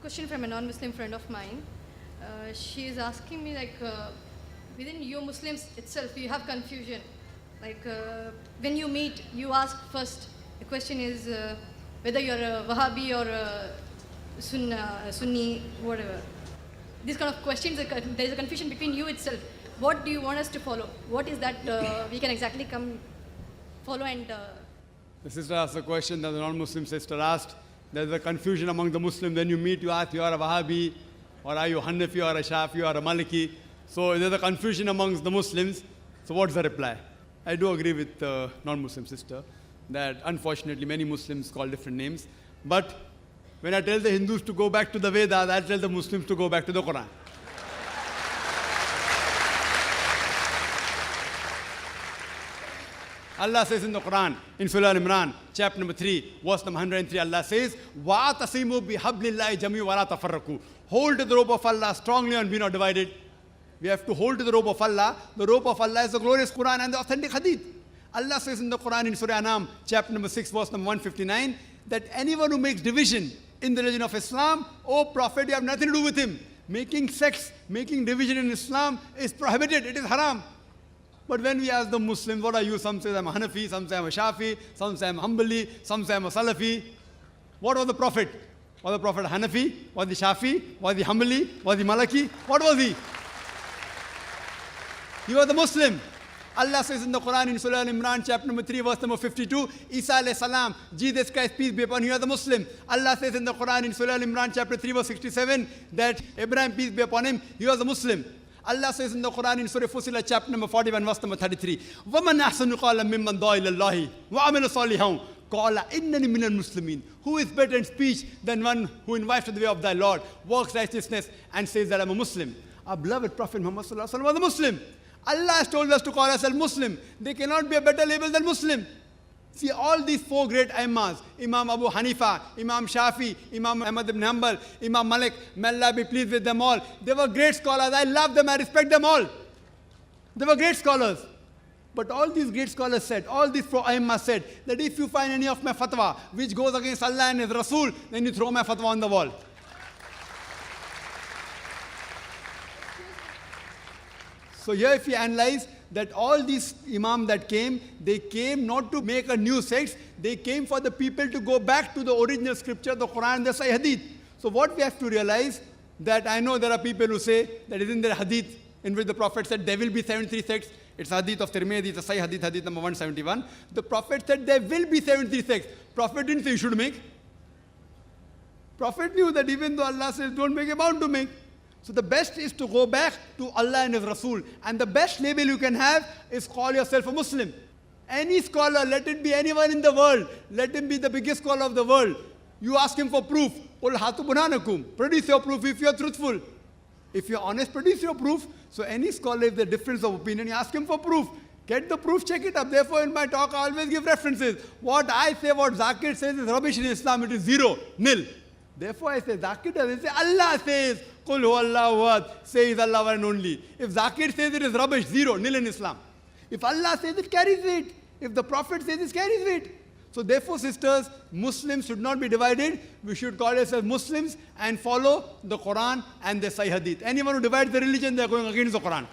question from a non-Muslim friend of mine. She is asking me within you Muslims itself, you have confusion. When you meet, you ask first. The question is whether you're a Wahhabi or a Sunni, whatever. These kind of questions, there is a confusion between you itself. What do you want us to follow? What is that we can exactly come follow and... The sister asked a question that the non-Muslim sister asked. There's a confusion among the Muslims. When you meet, you ask, you are a Wahhabi, or are you Hanafi, or a Shafi, or a Maliki? So there's a confusion amongst the Muslims. So what's the reply? I do agree with the non-Muslim sister that unfortunately many Muslims call different names. But when I tell the Hindus to go back to the Vedas, I tell the Muslims to go back to the Quran. Allah says in the Quran, in Surah Al-Imran, chapter number 3, verse number 103, Allah says, وَاعْتَصِمُوا بِحَبْلِ اللَّهِ جَمِيعًا وَلَا تَفَرَّقُوا. Hold to the rope of Allah strongly and be not divided. We have to hold to the rope of Allah. The rope of Allah is the glorious Quran and the authentic Hadith. Allah says in the Quran, in Surah Anam, chapter number 6, verse number 159, that anyone who makes division in the religion of Islam, O Prophet, you have nothing to do with him. Making sects, making division in Islam is prohibited. It is haram. But when we ask the Muslims, what are you? Some say I'm a Hanafi, some say I'm a Shafi, some say I'm Hambli, some say I'm a Salafi. What was the Prophet? Was the Prophet Hanafi? Was he Shafi? Was he Hambli? Was he Maliki? What was he? He was a Muslim. Allah says in the Quran, in Surah Al-Imran, chapter number 3, verse number 52, Isa alayhi salam, Jesus Christ, peace be upon him, he was a Muslim. Allah says in the Quran, in Surah Al-Imran, chapter 3, verse 67, that Abraham, peace be upon him, he was a Muslim. Allah says in the Quran, in Surah Fussilat, chapter number 41, verse number 33, وَمَنْ أَحْسَنُ قَالًا مِمَّنْ دَعَا إِلَى اللَّهِ وَعَمِلَ صَالِحًا قَالَ إِنَّنِي مِنَ الْمُسْلِمِينَ. Who is better in speech than one who invites to the way of thy Lord, works righteousness, and says that I'm a Muslim? Our beloved Prophet Muhammad sallallahu alaihi wasallam was a Muslim. Allah has told us to call ourselves Muslim. There cannot be a better label than Muslim. See, all these four great Imams, Imam Abu Hanifa, Imam Shafi, Imam Ahmad ibn Hanbal, Imam Malik, may Allah be pleased with them all. They were great scholars. I love them. I respect them all. They were great scholars. But all these great scholars said, all these four Imams said, that if you find any of my fatwa which goes against Allah and His Rasul, then you throw my fatwa on the wall. So here if you analyze that all these imams that came, they came not to make a new sect, they came for the people to go back to the original scripture, the Quran, the Sahih Hadith. So what we have to realize, that I know there are people who say that isn't there Hadith in which the Prophet said there will be 73 sects. It's Hadith of Tirmidhi, it's a Sahih Hadith, Hadith number 171. The Prophet said there will be 73 sects. Prophet didn't say you should make. Prophet knew that even though Allah says don't make, you're bound to make. So the best is to go back to Allah and His Rasul. And the best label you can have is call yourself a Muslim. Any scholar, let it be anyone in the world, let him be the biggest scholar of the world. You ask him for proof. Qul hatu burhanakum. Produce your proof if you are truthful. If you are honest, produce your proof. So any scholar, if there's a difference of opinion, you ask him for proof. Get the proof, check it up. Therefore, in my talk, I always give references. What I say, what Zakir says is rubbish in Islam. It is zero, nil. Therefore, I say Zakir doesn't say. Allah says, Qul huwallahu ahad, says Allah one and only. If Zakir says it is rubbish, zero, nil in Islam. If Allah says it, carries weight. If the Prophet says it, carries weight. So therefore, sisters, Muslims should not be divided. We should call ourselves Muslims and follow the Quran and the Sahih Hadith. Anyone who divides the religion, they are going against the Quran.